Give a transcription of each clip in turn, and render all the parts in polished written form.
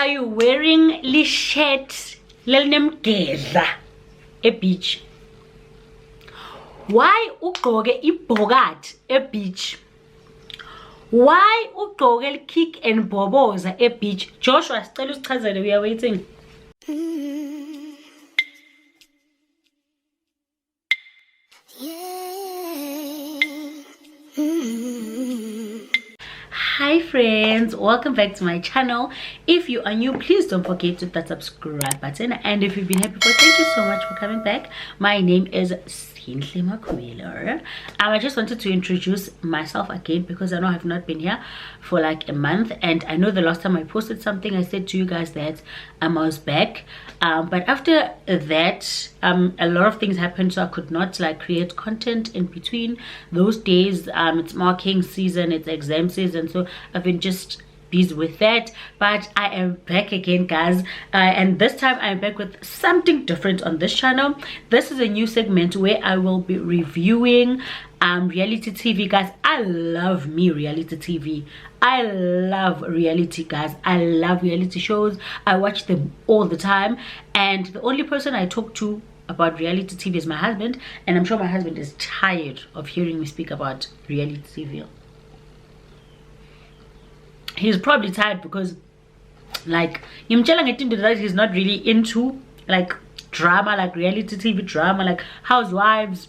are you wearing lishet lelinemgedla beach? Why ugqoke ibhokathi beach? Why ugqoke kick and boboza beach? Joshua, sicela usichazele, we are waiting. Hi friends, welcome back to my channel. If you are new, please don't forget to hit that subscribe button, and if you've been here before, thank you so much for coming back. My name is I just wanted to introduce myself again because I know I have not been here for like a month, and I know the last time I posted something I said to you guys that I was back, but after that a lot of things happened, so I could not like create content in between those days. It's marking season, it's exam season, so I've been just busy with that, but I am back again, guys, and this time I'm back with something different on this channel. This is a new segment where I will be reviewing reality TV, guys. I love me reality TV. I love reality, guys. I love reality shows. I watch them all the time, and the only person I talk to about reality TV is my husband, and I'm sure my husband is tired of hearing me speak about reality TV. He's probably tired because like that he's not really into like drama, like reality TV drama, like housewives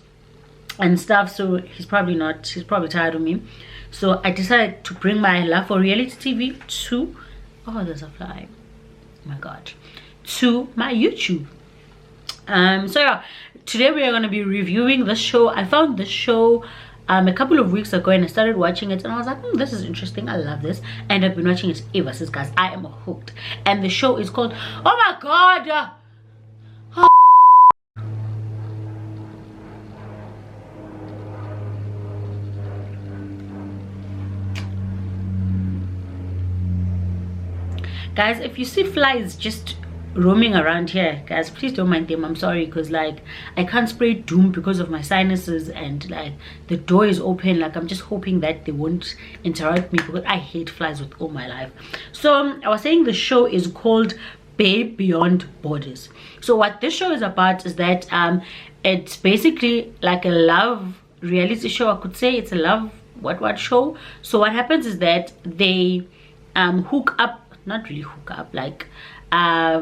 and stuff, so he's probably tired of me. So I decided to bring my love for reality TV to, oh, there's a fly, oh my god, to my YouTube. So yeah, today we are going to be reviewing the show. I found the show a couple of weeks ago and I started watching it, and I was like, this is interesting, I love this, and I've been watching it ever since, guys. I am hooked, and the show is called, oh my god, guys, if you see flies just roaming around here, guys, please don't mind them. I'm sorry, because like I can't spray doom because of my sinuses, and like the door is open. Like I'm just hoping that they won't interrupt me because I hate flies with all my life. So I was saying the show is called Babe Beyond Borders. So what this show is about is that it's basically like a love reality show. I could say it's a love what show. So what happens is that they hook up, not really hook up, like I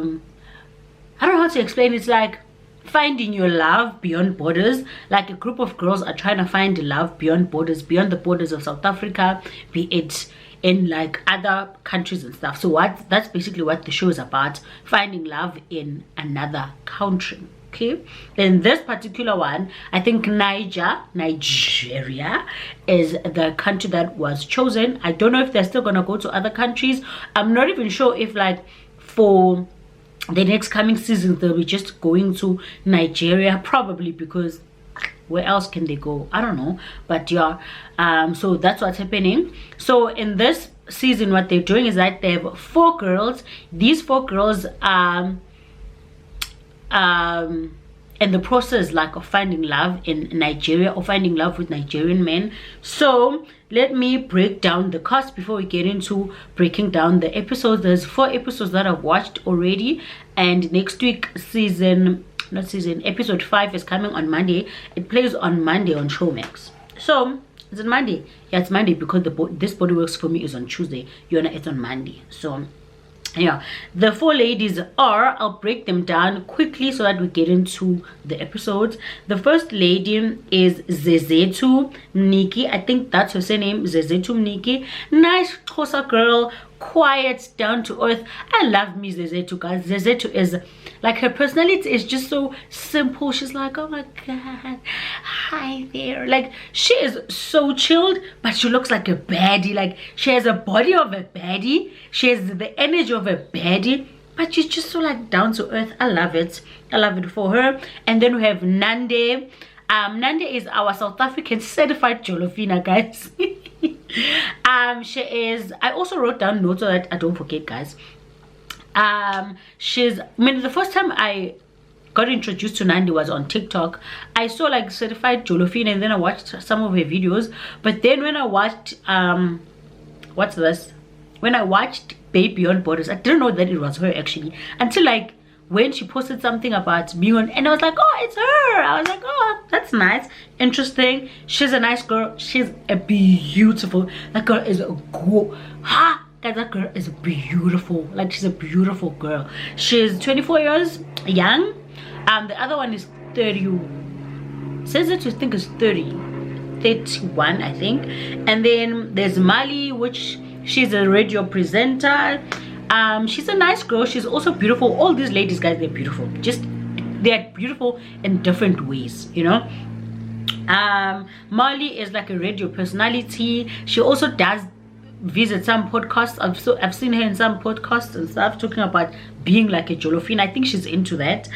don't know how to explain. It's like finding your love beyond borders. Like a group of girls are trying to find love beyond borders, beyond the borders of South Africa, be it in like other countries and stuff. So that's basically what the show is about, finding love in another country. Okay, in this particular one, I think Nigeria is the country that was chosen. I don't know if they're still gonna go to other countries. I'm not even sure if like for the next coming season they'll be just going to Nigeria, probably, because where else can they go? I don't know, but yeah, so that's what's happening. So in this season what they're doing is that they have 4 girls. These 4 girls in the process like of finding love in Nigeria, or finding love with Nigerian men. So let me break down the cast before we get into breaking down the episodes. There's 4 episodes that I've watched already, and next week episode 5 is coming on Monday. It plays on Monday on Showmax. So is it Monday? Yeah, it's Monday because this Body Works For Me is on Tuesday. It's on Monday. So yeah, the 4 ladies are, I'll break them down quickly so that we get into the episodes. The first lady is Zezethu Mniki. I think that's her surname, Zezethu Mniki. Nice Xhosa girl, quiet, down to earth. I love me Zezethu, guys. Zezethu is like, her personality is just so simple. She's like, oh my god, hi there. Like, she is so chilled, but she looks like a baddie. Like, she has a body of a baddie, she has the energy of a baddie, but she's just so like down to earth. I love it. I love it for her. And then we have Nande. Nande is our South African certified Jolofina, guys. She is, I also wrote down notes so that I don't forget, guys. The first time I got introduced to Nandi was on TikTok. I saw like certified Jolofina, and then I watched some of her videos. But then when I watched when I watched Babe Beyond Borders. I didn't know that it was her actually until like when she posted something about being on, and I was like, oh, it's her. I was like, oh, that's nice, interesting. She's a nice girl. She's a beautiful, that girl is a guys, that girl is beautiful. Like, she's a beautiful girl. She's 24 years young. The other one is 30, says it, I think is 31, I think. And then there's Mali, which she's a radio presenter. She's a nice girl. She's also beautiful. All these ladies, guys, they're beautiful. Just, they're beautiful in different ways, you know. Molly is like a radio personality. She also does visit some podcasts. I've seen her in some podcasts and stuff talking about being like a Jolofine. I think she's into that.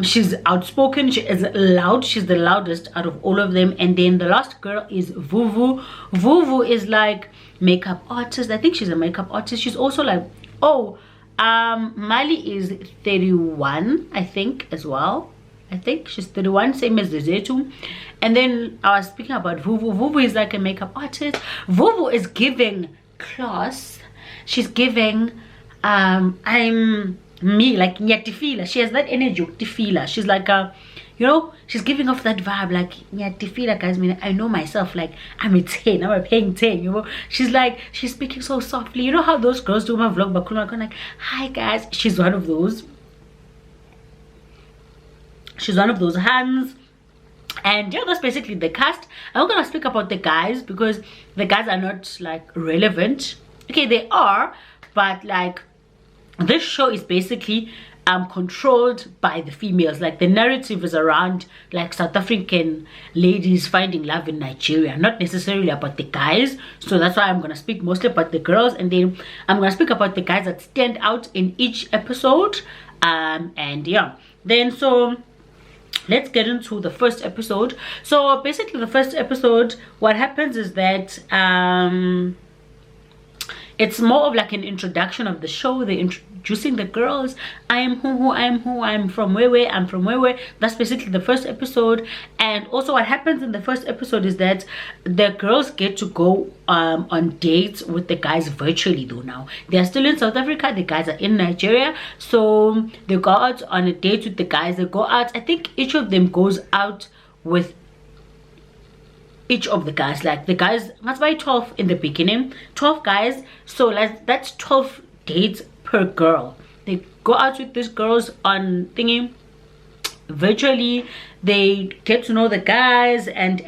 She's outspoken. She is loud. She's the loudest out of all of them. And then the last girl is Vuvu. Vuvu is like makeup artist. I think she's a makeup artist. She's also like, oh, Mali is 31, I think, as well. I think she's 31, same as Zetu. And then I was speaking about Vuvu. Vuvu is like a makeup artist. Vuvu is giving class. She's giving I'm me, like Nyatifila. She has that energy, Tifila. She's like a, you know, she's giving off that vibe like Nyatifila, guys. I mean, I know myself, like I'm a 10, I'm a paying 10, you know. She's like, she's speaking so softly. You know how those girls do my vlog, but like, hi guys. She's one of those. She's one of those hands. And yeah, that's basically the cast. I'm not gonna speak about the guys because the guys are not like relevant. Okay, they are, but like this show is basically controlled by the females. Like the narrative is around like South African ladies finding love in Nigeria, not necessarily about the guys. So that's why I'm gonna speak mostly about the girls, and then I'm gonna speak about the guys that stand out in each episode. And yeah, then so let's get into the first episode. So basically the first episode, what happens is that it's more of like an introduction of the show. They're introducing the girls. I am who, I am who, I'm from where, I'm from where. That's basically the first episode. And also what happens in the first episode is that the girls get to go on dates with the guys virtually though now. They're still in South Africa, the guys are in Nigeria. So they go out on a date with the guys. They go out, I think each of them goes out with each of the guys. Like the guys, that's why 12 in the beginning, 12 guys, so like that's 12 dates per girl. They go out with these girls on thingy virtually. They get to know the guys and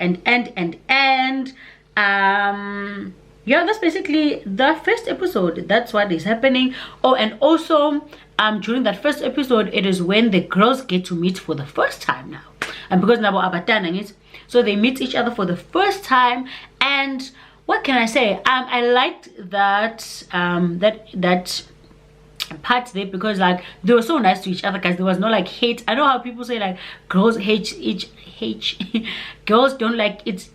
yeah, that's basically the first episode. That's what is happening. Oh, and also during that first episode, it is when the girls get to meet for the first time now. And because now Abatana is, so they meet each other for the first time. And what can I say? I liked that that part there, because like they were so nice to each other, guys. There was no like hate. I know how people say like girls hate girls don't like it.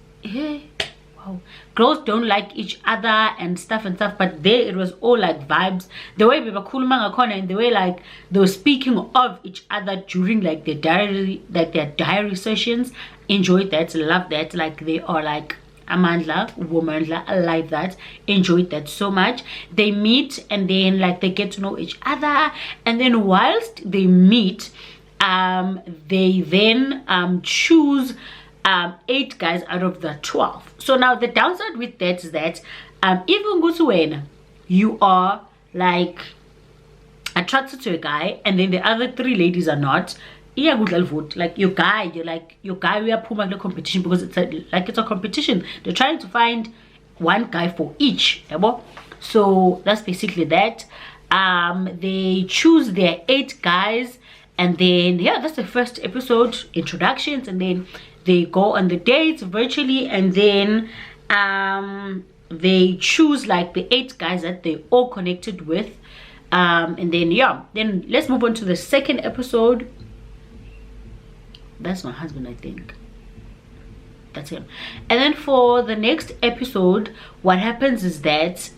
Wow. Girls don't like each other and stuff, but there it was all like vibes. The way we were cool and the way like they were speaking of each other during like their diary sessions. Enjoyed that, love that. Like they are like Amandla, womanla, I like that. Enjoyed that so much. They meet and then like they get to know each other, and then whilst they meet, they then choose 8 guys out of the 12. So now the downside with that is that even go to when you are like attracted to a guy and then the other 3 ladies are not, yeah, good vote. Like your guy, we are putting the competition because it's a competition. They're trying to find one guy for each. So that's basically that. They choose their 8 guys, and then yeah, that's the first episode, introductions, and then they go on the dates virtually, and then they choose like the 8 guys that they all connected with, and then yeah, then let's move on to the second episode. That's my husband, I think. That's him. And then for the next episode, what happens is that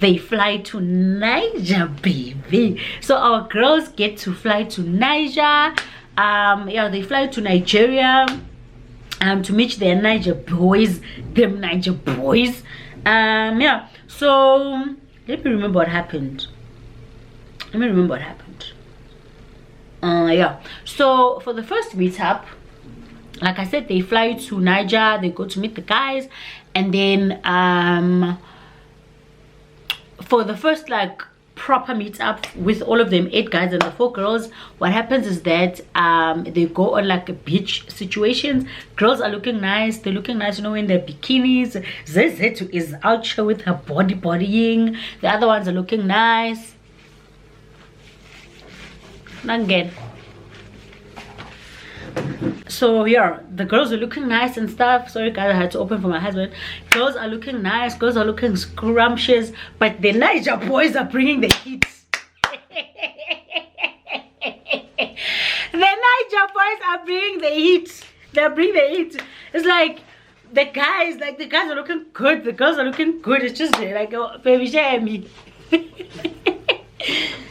they fly to Niger, baby. So our girls get to fly to Niger. Yeah, they fly to Nigeria to meet their Niger boys, Yeah, so let me remember what happened. Yeah, so for the first meetup, like I said, they fly to Niger, they go to meet the guys, and then for the first like proper meetup with all of them, 8 guys and the 4 girls, what happens is that they go on like a beach situations. Girls are looking nice, they're looking nice, you know, in their bikinis. Zezetu is out here with her bodying. The other ones are looking nice. Again, so yeah, the girls are looking nice and stuff. Sorry guys, I had to open for my husband. Girls are looking nice, girls are looking scrumptious, but the Niger boys are bringing the heat. The Niger boys are bringing the heat. They're bringing the heat. It's like the guys are looking good, the girls are looking good. It's just like, oh, baby, share me.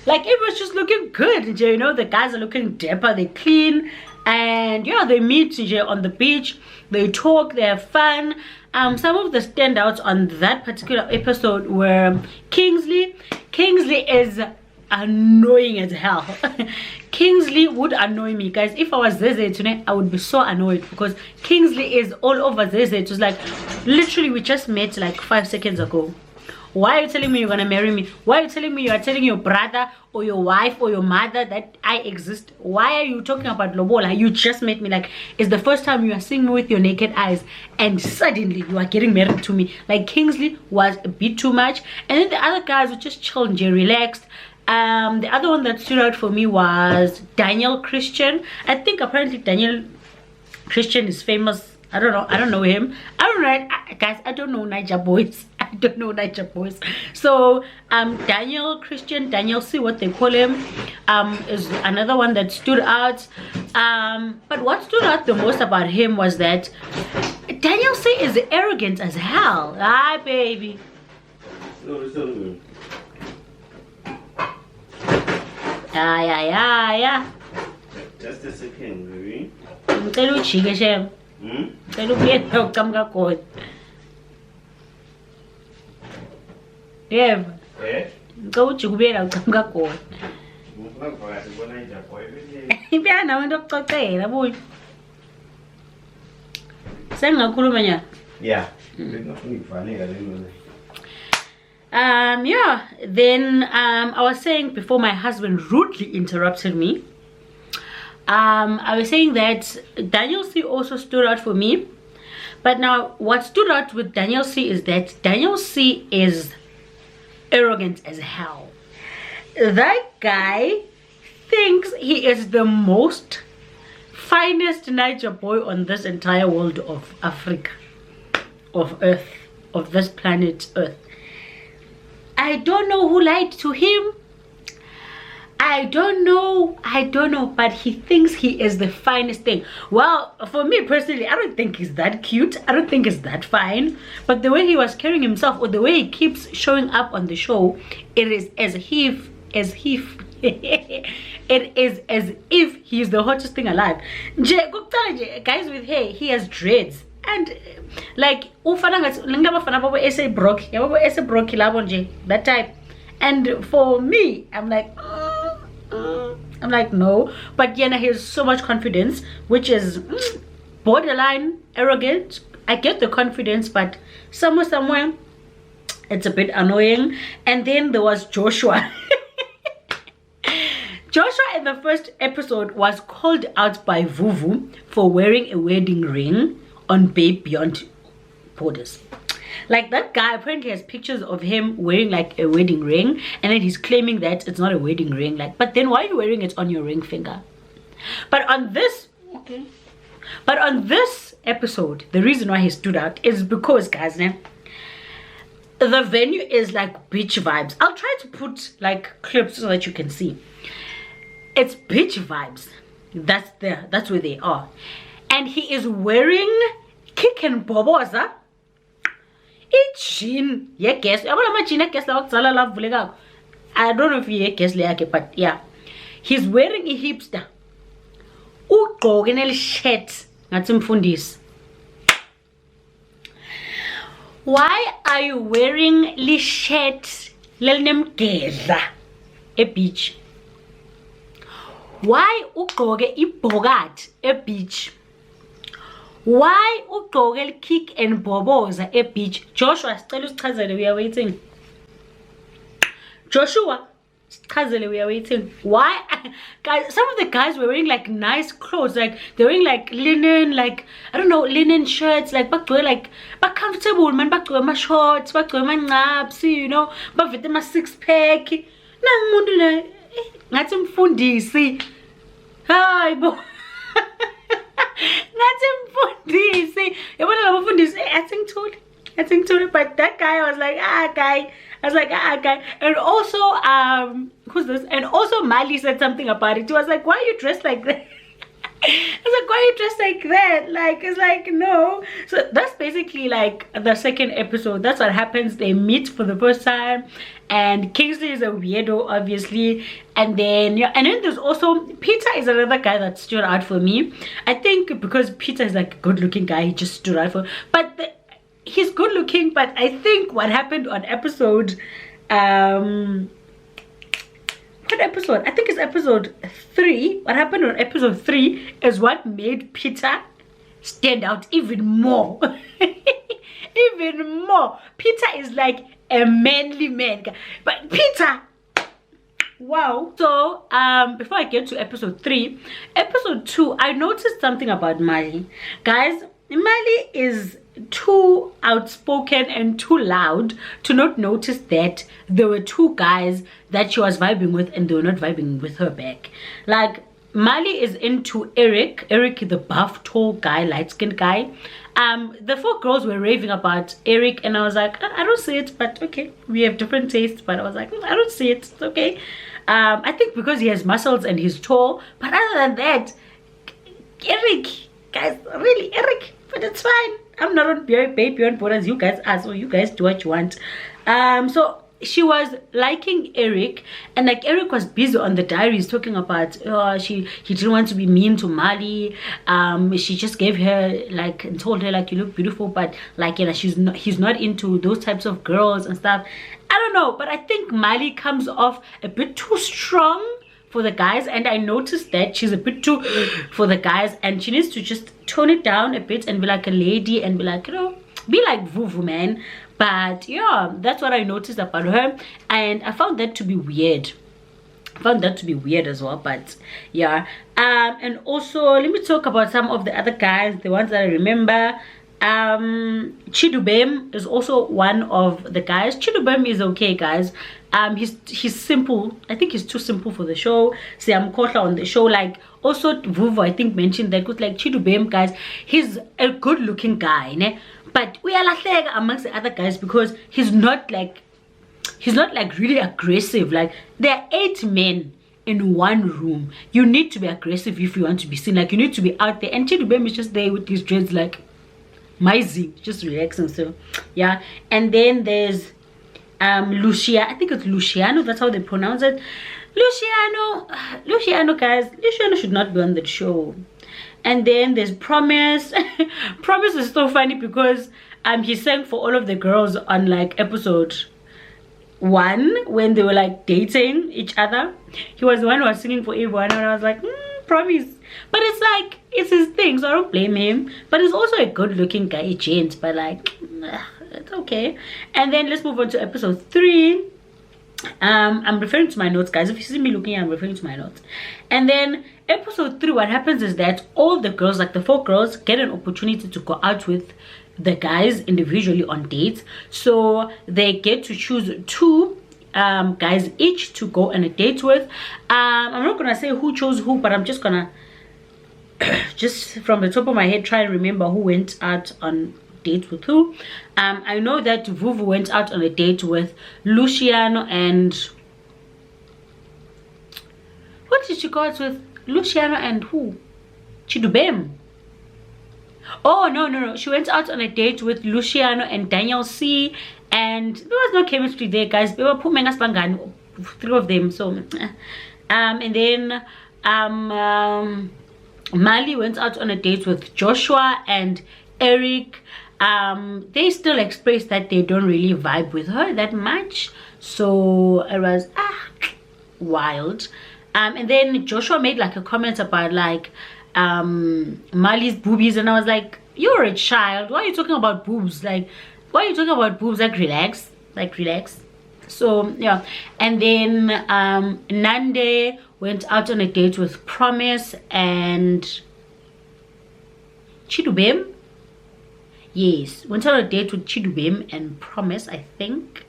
Like it was just looking good, you know. The guys are looking dapper, they clean, and yeah, they meet on the beach, they talk, they have fun. Some of the standouts on that particular episode were Kingsley. Kingsley is annoying as hell. Kingsley would annoy me, guys. If I was Zeze today, I would be so annoyed because Kingsley is all over Zeze. It was like literally we just met like 5 seconds ago. Why are you telling me you're gonna marry me? Why are you telling me you are telling your brother or your wife or your mother that I exist? Why are you talking about lobola? You just met me, like it's the first time you are seeing me with your naked eyes, and suddenly you are getting married to me. Like Kingsley was a bit too much, and then the other guys were just chill and relaxed. The other one that stood out for me was Daniel Christian. I think apparently Daniel Christian is famous. I don't know him. I don't know, guys. I don't know Niger boys. I don't know Niger boys. So Daniel Christian, Daniel C, what they call him, is another one that stood out. But what stood out the most about him was that Daniel C is arrogant as hell. Hi, baby. Yeah. Just a second, baby. Yeah. Go to bed and come back on. Yeah. Yeah, then I was saying before my husband rudely interrupted me, I was saying that Daniel C also stood out for me. But now what stood out with Daniel C is that Daniel C is arrogant as hell. That guy thinks he is the most finest Niger boy on this entire world of Africa, of Earth, of this planet Earth. I don't know who lied to him. I don't know, but he thinks he is the finest thing. Well, for me personally, I don't think he's that cute. I don't think he's that fine. But the way he was carrying himself, or the way he keeps showing up on the show, it is as if it is as if he's the hottest thing alive. Guys with hair, he has dreads. And like that type. And for me, I'm like no. But Yana, he has so much confidence, which is borderline arrogant. I get the confidence, but somewhere it's a bit annoying. And then there was Joshua. Joshua in the first episode was called out by Vuvu for wearing a wedding ring on Babe Beyond Borders. Like, that guy apparently has pictures of him wearing like a wedding ring, and then he's claiming that it's not a wedding ring. Like, but then why are you wearing it on your ring finger? But on this episode, the reason why he stood out is because, guys, the venue is like beach vibes. I'll try to put like clips so that you can see. It's beach vibes. That's where they are. And he is wearing kick and boboza. Jean, yeah, guess. I don't know if he guess, but yeah, he's wearing a hipster. Ugqoke shirt ngathi mfundisi. Why are you wearing lishet lelinemgedla e beach? Why ugqoke ibhokathi e beach? Why ugqoke kick and boboza e beach? Joshua, sicela usichazele, we are waiting. Joshua, sichazele, we are waiting. Why? Guys, some of the guys were wearing like nice clothes, like they're wearing like linen, like I don't know, linen shirts, like like comfortable, man, my shorts, you know, but my six pack. Ngathi mfundisi. Hayi bo. Ngathi mfundisi. Yabona labo mfundisi, I think totally, but that guy was like, guy. I was like, guy. And also, who's this? And also Mali said something about it. He was like, why are you dressed like that? I was like, why are you dressed like that? Like, it's like, no. So that's basically like the second episode. That's what happens. They meet for the first time, and Kingsley is a weirdo, obviously. And then there's also Peter is another guy that stood out for me. I think because Peter is like a good-looking guy, he just stood out for. But he's good-looking. But I think what happened on episode, what episode? I think it's episode 3. What happened on episode 3 is what made Peter stand out even more. Even more. Peter is like a manly man. But Peter, wow. So before I get to episode 3, episode 2, I noticed something about Mali. Guys, Mali is too outspoken and too loud to not notice that there were 2 guys that she was vibing with and they were not vibing with her back. Like, Mali is into Eric, the buff, tall guy, light-skinned guy. The 4 girls were raving about Eric, and I was like, I don't see it, but okay, we have different tastes. But I was like, I don't see it, it's okay. I think because he has muscles and he's tall, but other than that, Eric, guys, really Eric, but it's fine. I'm not on Baby Beyond Borders. You guys are, so you guys do what you want. So she was liking Eric, and like Eric was busy on the diaries talking about he didn't want to be mean to Mali. She just gave her like and told her like, you look beautiful, but like, you know, he's not into those types of girls and stuff. I don't know, but I think Mali comes off a bit too strong for the guys, and I noticed that she's a bit too for the guys, and she needs to just tone it down a bit and be like a lady and be like, you know, be like Vuvu, man. But yeah, that's what I noticed about her, and I found that to be weird. I found that to be weird as well. But yeah, and also let me talk about some of the other guys, the ones that I remember. Chidubem is also one of the guys. Chidubem is okay, guys. He's simple. I think he's too simple for the show. Siam Kotla on the show, like also Vuvu I think mentioned that, because like Chidubem, guys, he's a good looking guy, ne? But we are like amongst the other guys because he's not like really aggressive. Like, there are 8 men in one room. You need to be aggressive if you want to be seen. Like, you need to be out there, and Chidubem is just there with his dreads like Maisie, just relaxing. So yeah. And then there's Lucia, I think it's Luciano, that's how they pronounce it. Luciano, guys, Luciano should not be on the show. And then there's Promise. Promise is so funny because he sang for all of the girls on like episode 1 when they were like dating each other. He was the one who was singing for everyone, and I was like, Promise. But it's like, it's his thing, so I don't blame him. But he's also a good looking guy, gent, but like, it's okay. And then let's move on to episode 3. I'm referring to my notes, guys. If you see me looking, I'm referring to my notes. And then episode 3, what happens is that all the girls, like the 4 girls, get an opportunity to go out with the guys individually on dates. So they get to choose 2 guys each to go on a date with. I'm not gonna say who chose who, but I'm just gonna just from the top of my head try and remember who went out on dates with who. I know that Vuvu went out on a date with Luciano and what did she go out with? Luciano and who? Chidubem. Oh no, she went out on a date with Luciano and Daniel C, and there was no chemistry there, guys. They were putting us bangani, 3 of them. So and then Mali went out on a date with Joshua and Eric. they still express that they don't really vibe with her that much. So it was wild. And then Joshua made like a comment about like Mali's boobies, and I was like, you're a child, why are you talking about boobs? Like, why are you talking about boobs? Like, relax, like, relax. So yeah. And then Nande went out on a date with Promise and Chidubem. Yes, went on a date with Chidubem and Promise, I think.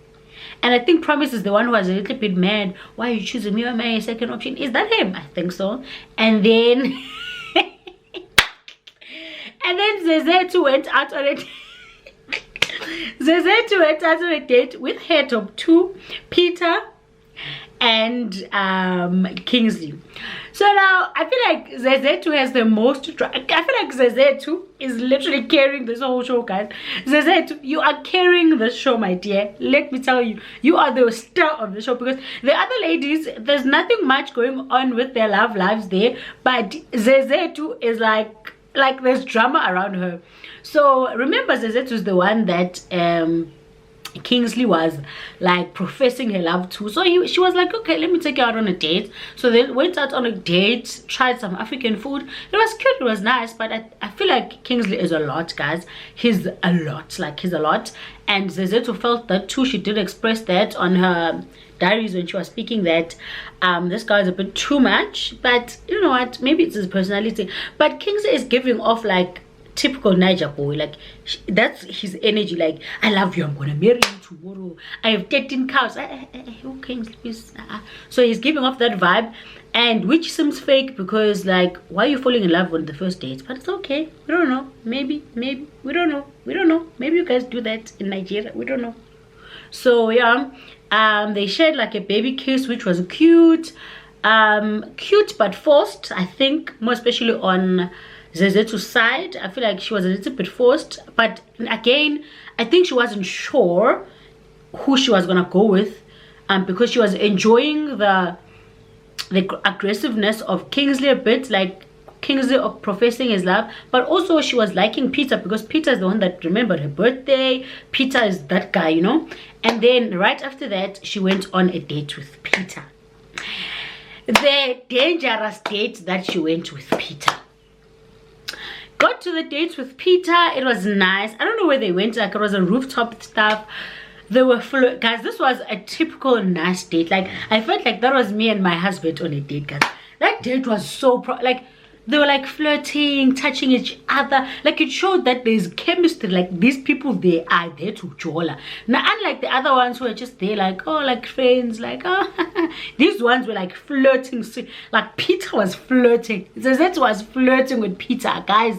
And I think Promise is the one who was a little bit mad. Why are you choosing me? Am I a second option? Is that him? I think so. And then and then Zezetu went out on a Zezetu went out on a date with head of 2, Peter and Kingsley. So now I feel like Zezetu has the most. I feel like Zezetu is literally carrying this whole show, guys. Zezetu, you are carrying the show, my dear. Let me tell you, you are the star of the show, because the other ladies, there's nothing much going on with their love lives there, but Zezetu is like there's drama around her. So remember, Zezetu is the one that Kingsley was like professing her love to. So she was like, okay, let me take you out on a date. So they went out on a date, tried some African food. It was cute, it was nice, but I feel like Kingsley is a lot, guys. He's a lot, like he's a lot. And Zezetu felt that too. She did express that on her diaries when she was speaking, that this guy is a bit too much. But you know what, maybe it's his personality. But Kingsley is giving off like typical Niger boy, like that's his energy, like, I love you, I'm gonna marry you tomorrow, I have 13 cows. Okay, please. So he's giving off that vibe, and which seems fake, because like, why are you falling in love on the first date? But it's okay, we don't know, maybe we don't know, maybe you guys do that in Nigeria, we don't know. So yeah, they shared like a baby kiss, which was cute, cute but forced, I think, more especially on Zezetu's side. I feel like she was a little bit forced, but again, I think she wasn't sure who she was gonna go with, because she was enjoying the aggressiveness of Kingsley a bit, like Kingsley of professing his love, but also she was liking Peter, because Peter is the one that remembered her birthday. Peter is that guy, you know. And then right after that, she went on a date with Peter. The dangerous date that she went with Peter. Got to the dates with Peter, it was nice. I don't know where they went, like it was a rooftop stuff. They were full, guys. This was a typical nice date. Like, I felt like that was me and my husband on a date, guys. That date was so like, they were like flirting, touching each other. Like, it showed that there's chemistry. Like, these people, they are there to jola. Now, unlike the other ones who were just there like, oh, like friends, like, oh. These ones were like flirting. Like, Peter was flirting. Zezet was flirting with Peter, guys.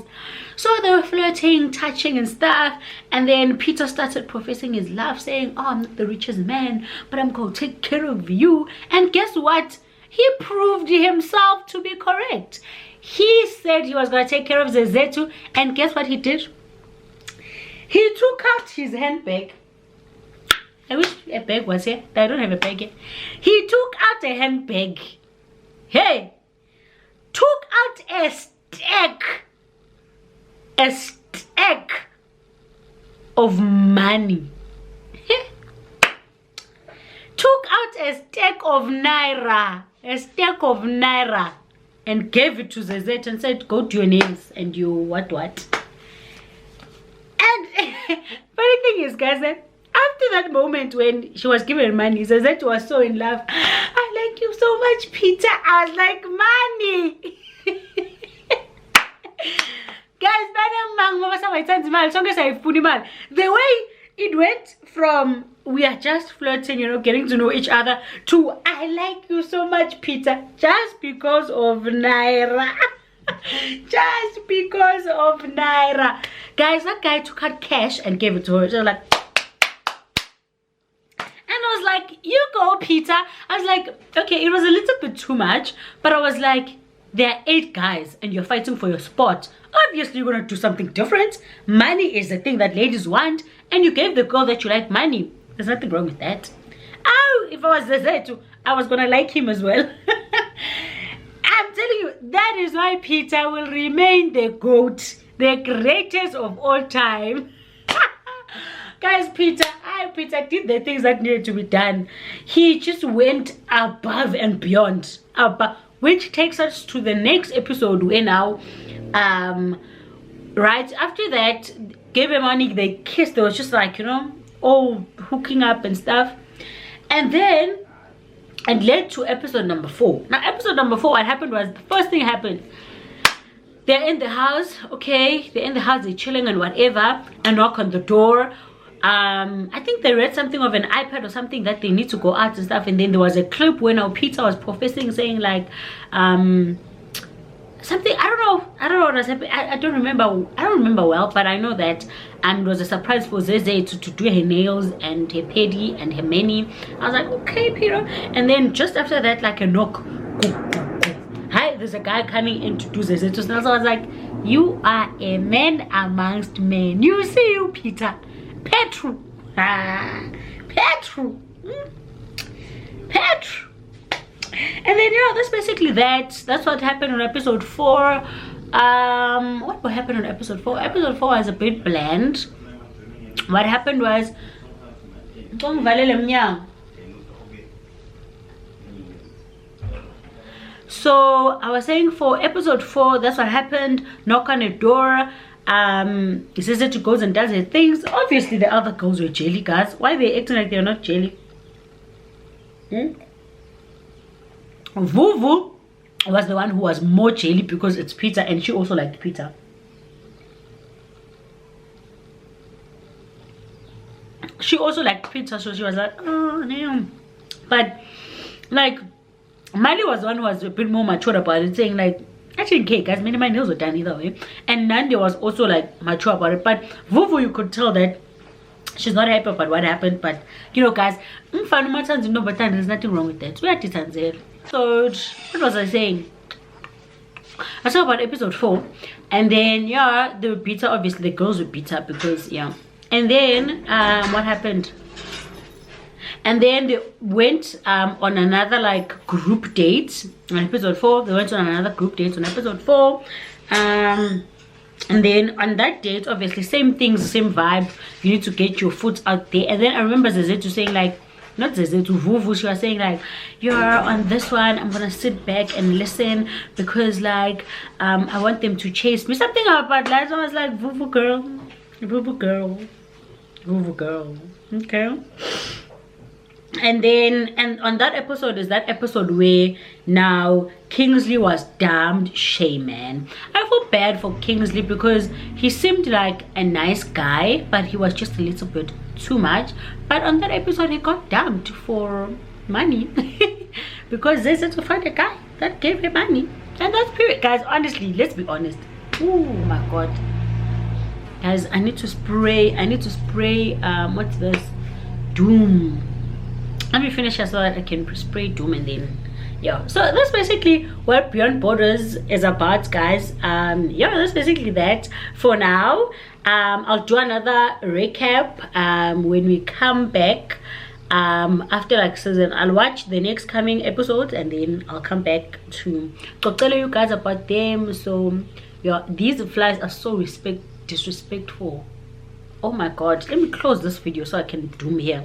So they were flirting, touching and stuff. And then Peter started professing his love, saying, oh, I'm not the richest man, but I'm going to take care of you. And guess what? He proved himself to be correct. He said he was going to take care of Zezetu, and guess what he did? He took out his handbag. I wish a bag was here. I don't have a bag here. He took out a handbag. Hey! Took out a stack. A stack of money. Took out a stack of naira. A stack of naira. And gave it to Zezet and said, go do your nails and you what. And funny thing is, guys, that after that moment when she was given money, Zezet was so in love. I like you so much, Peter. I was like, money. Guys, the way it went from we are just flirting, you know, getting to know each other, to I like you so much, Peter, just because of naira. Just because of naira. Guys, that guy took out cash and gave it to her. She was like, and I was like, you go, Peter. I was like, okay, it was a little bit too much, but I was like, there are 8 guys and you're fighting for your spot. Obviously, you're gonna do something different. Money is the thing that ladies want, and you gave the girl that you like money. There's nothing wrong with that. Oh, if I was Zezetu, I was gonna like him as well. I'm telling you, that is why Peter will remain the GOAT, the greatest of all time. Guys, Peter did the things that needed to be done. He just went above and beyond. Which takes us to the next episode where now, right after that, gave him money, they kissed. They was just like, you know, all hooking up and stuff. And then it led to episode number 4. Now, episode number 4, what happened was, the first thing happened. They're in the house, okay? They're in the house, they're chilling and whatever. And knock on the door. I think they read something of an iPad or something that they need to go out and stuff. And then there was a clip where now Peter was professing, saying like, something, I don't know what was happening. I don't remember well, but I know that it was a surprise for Zeze to do her nails and her pedi and her mani. I was like, okay, Peter. And then just after that, like a knock, hi, there's a guy coming in to do Zeze's nails. So I was like, you are a man amongst men. You see, you Peter, Petru, Petru. And then, yeah, that's basically that. That's what happened on episode 4. What happened on episode 4? Episode 4 was a bit bland. What happened was, so I was saying for episode 4, that's what happened. Knock on the door. He says that she goes and does her things. Obviously, the other girls were jelly, guys. Why are they acting like they're not jelly? Vuvu was the one who was more jelly because it's Peter, and she also liked Peter. She also liked Peter, so she was like, oh damn. But like Miley was the one who was a bit more mature about it, saying like, actually, okay guys, many of my nails were done either way. And Nandi was also like mature about it. But Vuvu, you could tell that she's not happy about what happened. But you know guys, there's nothing wrong with that. We are Titanzel. So what was I saying? I talked about episode 4, and then yeah, they were bitter. Obviously the girls were bitter because yeah. And then what happened? And then they went on another like group date on episode 4. They went on another group date on episode 4. And then on that date, obviously same things, same vibe. You need to get your foot out there. And then I remember Zezetu saying like, not Zezetu, Vuvu, she was saying like, you're on this one, I'm gonna sit back and listen because like I want them to chase me, something about that. So I was like, Vuvu girl, Vuvu girl, Vuvu girl, okay. And then, and on that episode is that episode where now Kingsley was damned shaman. I feel bad for Kingsley because he seemed like a nice guy, but he was just a little bit too much. But on that episode he got damned for money because they said to find a guy that gave him money. And that's period, guys. Honestly, let's be honest. Oh my god, guys, I need to spray what's this, Doom. Let me finish so that I can spray Doom, and then yeah. So that's basically what Beyond Borders is about, guys. Yeah, that's basically that for now. I'll do another recap when we come back after like season. I'll watch the next coming episodes, and then I'll come back to tell you guys about them. So yeah, these flies are so disrespectful. Oh my god, let me close this video so I can doom here.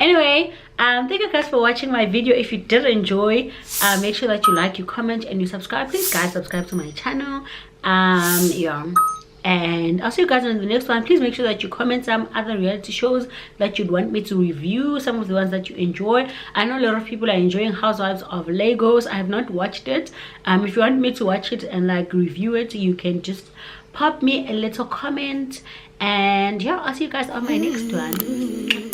Anyway, thank you guys for watching my video. If you did enjoy, make sure that you like, you comment, and you subscribe. Please guys, subscribe to my channel. Yeah, and I'll see you guys in the next one. Please make sure that you comment some other reality shows that you'd want me to review, some of the ones that you enjoy. I know a lot of people are enjoying Housewives of Lagos. I have not watched it. If you want me to watch it and like review it, you can just pop me a little comment. And yeah, I'll see you guys on my next one.